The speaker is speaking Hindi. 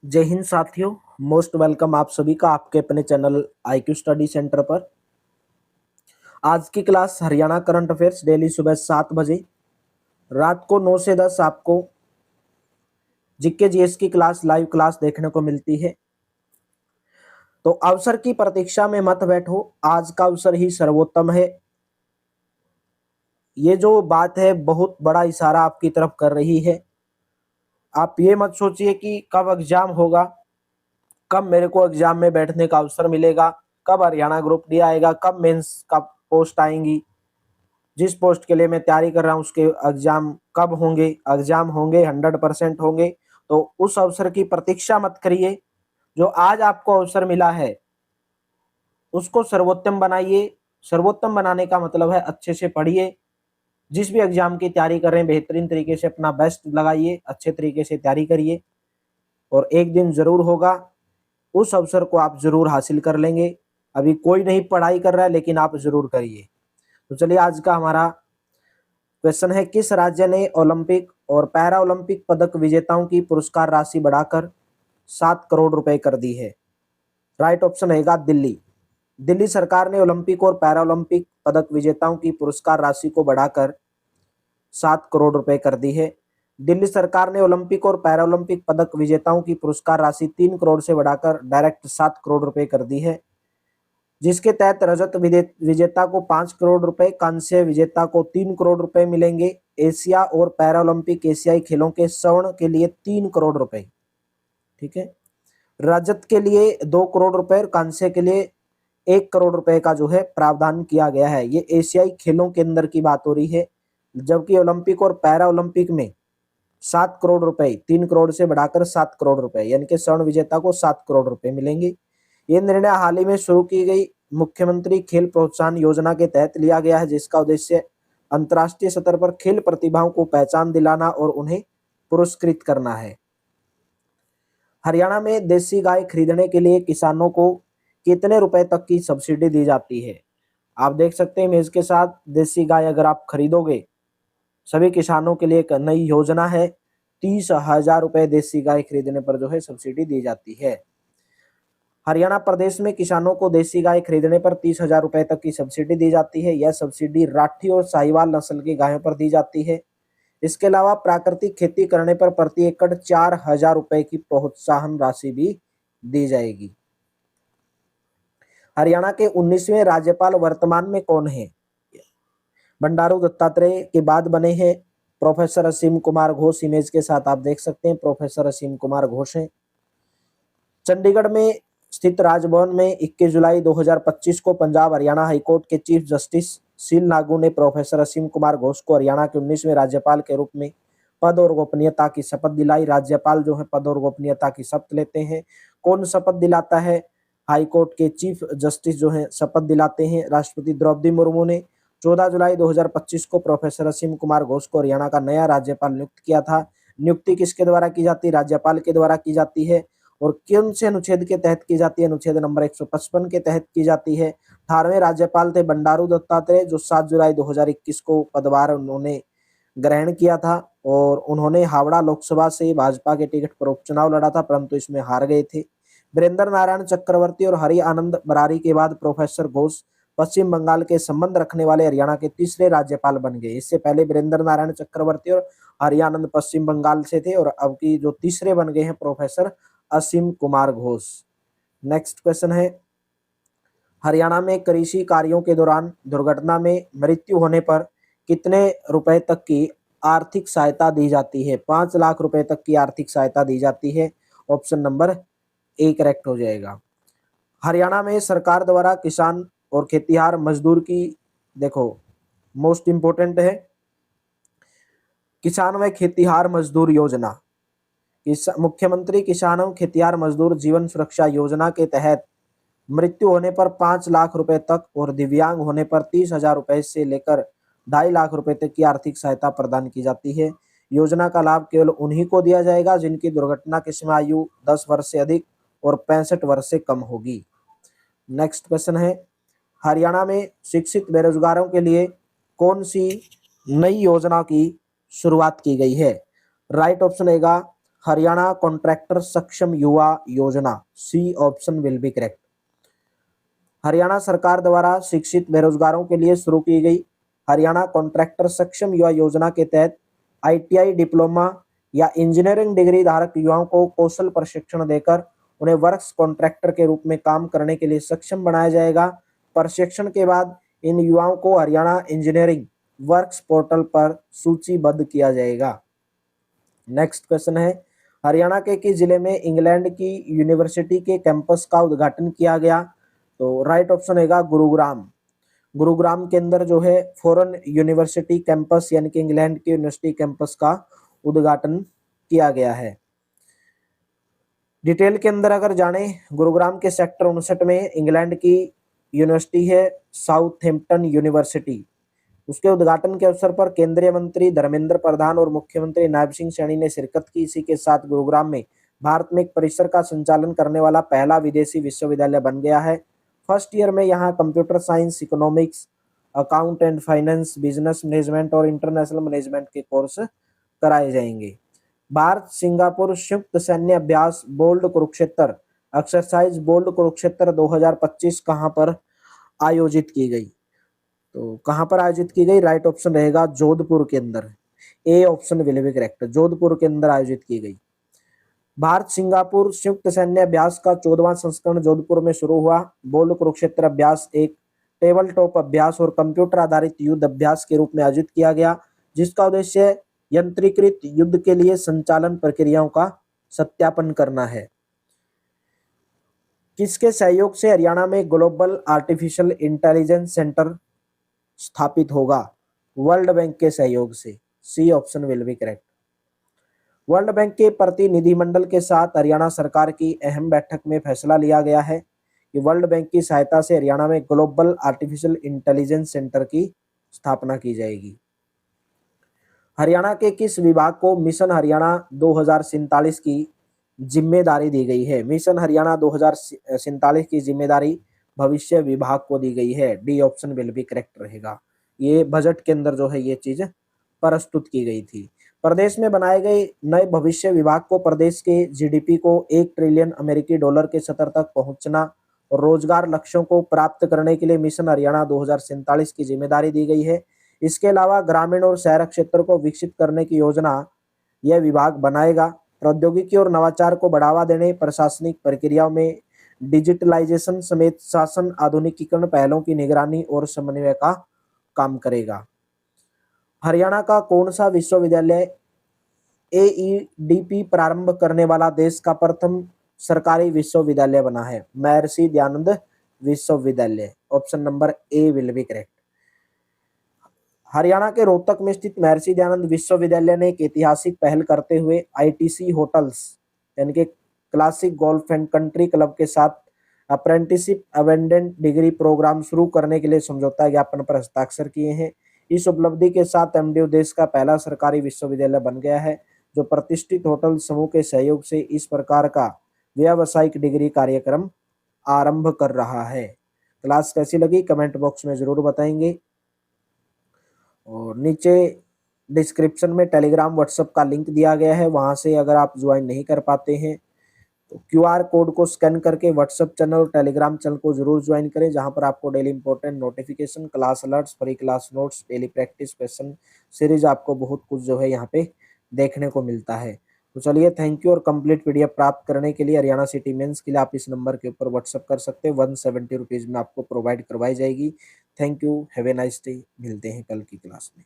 जय हिंद साथियों। मोस्ट वेलकम आप सभी का आपके अपने चैनल IQ स्टडी सेंटर पर। आज की class Haryana current affairs daily सुबह 7 बजे, रात को 9 से 10 आपको जीके जीएस की क्लास लाइव क्लास देखने को मिलती है। तो अवसर की प्रतीक्षा में मत बैठो, आज का अवसर ही सर्वोत्तम है। ये जो बात है बहुत बड़ा इशारा आपकी तरफ कर रही है। आप ये मत सोचिए कि कब एग्जाम होगा, कब मेरे को एग्जाम में बैठने का अवसर मिलेगा, कब हरियाणा ग्रुप डी आएगा, कब मेंस का पोस्ट आएंगी, जिस पोस्ट के लिए मैं तैयारी कर रहा हूँ उसके एग्जाम कब होंगे। एग्जाम होंगे, 100% होंगे। तो उस अवसर की प्रतीक्षा मत करिए। जो आज आपको अवसर मिला है उसको सर्वोत्तम बनाइए। सर्वोत्तम बनाने का मतलब है अच्छे से पढ़िए, जिस भी एग्जाम की तैयारी कर रहे हैं बेहतरीन तरीके से अपना बेस्ट लगाइए, अच्छे तरीके से तैयारी करिए और एक दिन जरूर होगा, उस अवसर को आप जरूर हासिल कर लेंगे। अभी कोई नहीं पढ़ाई कर रहा है लेकिन आप जरूर करिए। तो चलिए, आज का हमारा क्वेश्चन है, किस राज्य ने ओलंपिक और पैरा ओलंपिक पदक विजेताओं की पुरस्कार राशि बढ़ाकर 7 करोड़ रुपए कर दी है। राइट ऑप्शन रहेगा दिल्ली। दिल्ली सरकार ने ओलंपिक और पैरा ओलंपिक पदक विजेताओं की पुरस्कार राशि को बढ़ाकर 7 करोड़ रुपए कर दी है। दिल्ली सरकार ने ओलंपिक और पैरा ओलंपिक पदक विजेताओं की पुरस्कार राशि 3 करोड़ से बढ़ाकर डायरेक्ट 7 करोड़ रुपए कर दी है, जिसके तहत रजत विजेता को 5 करोड़ रुपए, कांस्य विजेता को 3 करोड़ रुपए मिलेंगे। एशिया और पैरा ओलंपिक एशियाई खेलों के स्वर्ण के लिए 3 करोड़ रुपए, ठीक है। रजत के लिए 2 करोड़ रुपए और कांस्य के लिए 1 करोड़ रुपए का जो है प्रावधान किया गया है। ये एशियाई खेलों के अंदर की बात हो रही है, जबकि ओलंपिक और पैरा ओलंपिक में 7 करोड़ रुपए, 3 करोड़ से बढ़ाकर 7 करोड़ रुपए, यानी कि स्वर्ण विजेता को 7 करोड़ रुपए मिलेंगे। ये निर्णय हाल ही में शुरू की गई मुख्यमंत्री खेल प्रोत्साहन योजना के तहत लिया गया है, जिसका उद्देश्य अंतर्राष्ट्रीय स्तर पर खेल प्रतिभाओं को पहचान दिलाना और उन्हें पुरस्कृत करना है। हरियाणा में देसी गाय खरीदने के लिए किसानों को कितने रुपए तक की सब्सिडी दी जाती है? आप देख सकते हैं इमेज के साथ, देसी गाय अगर आप खरीदोगे, सभी किसानों के लिए एक नई योजना है। 30,000 रुपए देसी गाय खरीदने पर जो है सब्सिडी दी जाती है। हरियाणा प्रदेश में किसानों को देसी गाय खरीदने पर 30,000 रुपए तक की सब्सिडी दी जाती है। यह सब्सिडी राठी और साहिवाल नस्ल की गायों पर दी जाती है। इसके अलावा प्राकृतिक खेती करने पर प्रति एकड़ 4,000 रुपए की प्रोत्साहन राशि भी दी जाएगी। हरियाणा के 19वें राज्यपाल वर्तमान में कौन है? बंडारू दत्तात्रेय के बाद बने हैं प्रोफेसर असीम कुमार घोष। इमेज के साथ आप देख सकते हैं प्रोफेसर असीम कुमार घोष हैं। चंडीगढ़ में स्थित राजभवन में 21 जुलाई 2025 को पंजाब हरियाणा हाईकोर्ट के चीफ जस्टिस सील नागू ने प्रोफेसर असीम कुमार घोष को हरियाणा के 19वें राज्यपाल के रूप में पद और गोपनीयता की शपथ दिलाई। राज्यपाल जो है पद और गोपनीयता की शपथ लेते हैं। कौन शपथ दिलाता है? हाईकोर्ट के चीफ जस्टिस जो है शपथ दिलाते हैं। राष्ट्रपति द्रौपदी मुर्मू ने 14 जुलाई 2025 को प्रोफेसर असीम कुमार घोष को हरियाणा का नया राज्यपाल नियुक्त किया था। नियुक्ति किसके द्वारा की जाती है? राज्यपाल के द्वारा की जाती है। और कौन से अनुच्छेद के तहत की जाती है? अनुच्छेद नंबर 155 के तहत की जाती है। 18वें राज्यपाल थे बंडारू दत्तात्रेय, जो 7 जुलाई 2021 को पदभार उन्होंने ग्रहण किया था और उन्होंने हावड़ा लोकसभा से भाजपा के टिकट पर उपचुनाव लड़ा था, परंतु इसमें हार गए थे। वीरेंद्र नारायण चक्रवर्ती और हरि आनंद बरारी के बाद प्रोफेसर घोष पश्चिम बंगाल के संबंध रखने वाले हरियाणा के तीसरे राज्यपाल बन गए। इससे पहले वीरेंद्र नारायण चक्रवर्ती और हरि आनंद पश्चिम बंगाल से थे और अब की जो तीसरे बन गए हैं प्रोफेसर असीम कुमार घोष। नेक्स्ट क्वेश्चन है, हरियाणा में कृषि कार्यों के दौरान दुर्घटना में मृत्यु होने पर कितने रुपए तक की आर्थिक सहायता दी जाती है? 5 लाख रुपए तक की आर्थिक सहायता दी जाती है। ऑप्शन नंबर ए करेक्ट हो जाएगा। हरियाणा में सरकार द्वारा किसान और खेतिहर मजदूर की, देखो मोस्ट इंपोर्टेंट है, किसान व खेतिहर मजदूर योजना, मुख्यमंत्री किसान एवं खेतिहर मजदूर जीवन सुरक्षा योजना के तहत मृत्यु होने पर 5 लाख रुपए तक और दिव्यांग होने पर 30,000 रुपए से लेकर 2.5 लाख रुपए तक की आर्थिक सहायता प्रदान की जाती है। योजना का लाभ केवल उन्हीं को दिया जाएगा जिनकी दुर्घटना की सीमा आयु 10 वर्ष से अधिक और 65 वर्ष से कम होगी। नेक्स्ट क्वेश्चन है, हरियाणा में शिक्षित बेरोजगारों के लिए कौन सी नई योजना की शुरुआत की गई है? राइट ऑप्शन रहेगा Haryana contractor Saksham Yuva Yojana, C option will be correct. Haryana सरकार द्वारा शिक्षित बेरोजगारों के लिए शुरू की गई हरियाणा कॉन्ट्रैक्टर सक्षम युवा योजना के तहत आईटीआई डिप्लोमा या इंजीनियरिंग डिग्री धारक युवाओं को कौशल प्रशिक्षण देकर उन्हें वर्क्स कॉन्ट्रैक्टर के रूप में काम करने के लिए सक्षम बनाया जाएगा। प्रशिक्षण के बाद इन युवाओं को हरियाणा इंजीनियरिंग वर्क्स पोर्टल पर सूचीबद्ध किया जाएगा। नेक्स्ट क्वेश्चन है, हरियाणा के किस जिले में इंग्लैंड की यूनिवर्सिटी के कैंपस का उद्घाटन किया गया? तो राइट ऑप्शन रहेगा गुरुग्राम। गुरुग्राम के अंदर जो है फॉरेन यूनिवर्सिटी कैंपस यानी कि इंग्लैंड की यूनिवर्सिटी कैंपस का उद्घाटन किया गया है। डिटेल के अंदर अगर जाने, गुरुग्राम के सेक्टर 59 में इंग्लैंड की यूनिवर्सिटी है साउथहैम्पटन यूनिवर्सिटी। उसके उद्घाटन के अवसर पर केंद्रीय मंत्री धर्मेंद्र प्रधान और मुख्यमंत्री नायब सिंह सैनी ने शिरकत की। इसी के साथ गुरुग्राम में भारत में एक परिसर का संचालन करने वाला पहला विदेशी विश्वविद्यालय बन गया है। फर्स्ट ईयर में यहाँ computer science, economics, account and finance, business management और इंटरनेशनल मैनेजमेंट के कोर्स कराए जाएंगे। भारत सिंगापुर संयुक्त सैन्य अभ्यास Bold Kurukshetra exercise Bold Kurukshetra 2025 कहाँ पर आयोजित की गई? तो कहाँ पर आयोजित की गई? राइट ऑप्शन रहेगा जोधपुर के अंदर। A option will be correct, Jodhpur के अंदर आयोजित की गई। भारत सिंगापुर संयुक्त सैन्य अभ्यास का 14वां संस्करण जोधपुर में शुरू हुआ। बोल्ड कुरुक्षेत्र अभ्यास एक टेबल टॉप अभ्यास और कंप्यूटर आधारित युद्ध अभ्यास के रूप में आयोजित किया गया, जिसका उद्देश्य यंत्रीकृत युद्ध के लिए संचालन प्रक्रियाओं का सत्यापन करना है। किसके सहयोग से हरियाणा में ग्लोबल आर्टिफिशियल इंटेलिजेंस सेंटर स्थापित होगा? वर्ल्ड बैंक के सहयोग से। C option will be correct. World bank के प्रतिनिधिमंडल के साथ हरियाणा सरकार की अहम बैठक में फैसला लिया गया है कि वर्ल्ड बैंक की सहायता से हरियाणा में ग्लोबल आर्टिफिशियल इंटेलिजेंस सेंटर की स्थापना की जाएगी। हरियाणा के किस विभाग को मिशन हरियाणा 2047 की जिम्मेदारी दी गई है? मिशन हरियाणा 2047 की जिम्मेदारी भविष्य विभाग को दी गई है। D option will be correct रहेगा। ये बजट के अंदर जो है ये चीज प्रस्तुत की गई थी। प्रदेश में बनाए गए नए भविष्य विभाग को प्रदेश के जीडीपी को 1 ट्रिलियन अमेरिकी डॉलर के स्तर तक पहुंचना और रोजगार लक्ष्यों को प्राप्त करने के लिए मिशन हरियाणा 2047 की जिम्मेदारी दी गई है। इसके अलावा ग्रामीण और शहर क्षेत्र को विकसित करने की योजना यह विभाग बनाएगा। प्रौद्योगिकी और नवाचार को बढ़ावा देने, प्रशासनिक प्रक्रियाओं में डिजिटलाइजेशन समेत शासन आधुनिकीकरण पहलों की निगरानी और समन्वय का काम करेगा। हरियाणा का कौन सा विश्वविद्यालय एईडीपी प्रारंभ करने वाला देश का प्रथम सरकारी विश्वविद्यालय बना है? महर्षि दयानंद विश्वविद्यालय। Option number A will be correct. Haryana के रोहतक में स्थित महर्षि दयानंद विश्वविद्यालय ने एक ऐतिहासिक पहल करते हुए आईटीसी होटल्स यानी कि classic golf and country club के साथ अप्रेंटिसशिप अवेंडेंट डिग्री प्रोग्राम शुरू करने के लिए समझौता ज्ञापन पर हस्ताक्षर किए हैं। इस उपलब्धि के साथ एमडीयू देश का पहला सरकारी विश्वविद्यालय बन गया है जो प्रतिष्ठित होटल समूह के सहयोग से इस प्रकार का व्यावसायिक डिग्री कार्यक्रम आरंभ कर रहा है। क्लास कैसी लगी कमेंट बॉक्स में जरूर बताएंगे और नीचे डिस्क्रिप्शन में टेलीग्राम व्हाट्सएप का लिंक दिया गया है, वहां से अगर आप ज्वाइन नहीं कर पाते हैं तो क्यूआर कोड को स्कैन करके व्हाट्सएप चैनल और टेलीग्राम चैनल को जरूर ज्वाइन करें, जहां पर आपको daily important notification, class alerts, free class notes, daily practice question series आपको बहुत कुछ जो है यहाँ पे देखने को मिलता है। तो चलिए थैंक यू। और कंप्लीट पीडीएफ प्राप्त करने के लिए हरियाणा सिटी मेंस के लिए आप इस नंबर के ऊपर व्हाट्सएप कर सकते हैं। 170 रुपीज में आपको प्रोवाइड करवाई जाएगी। Thank you, have a nice day. मिलते हैं कल की क्लास में।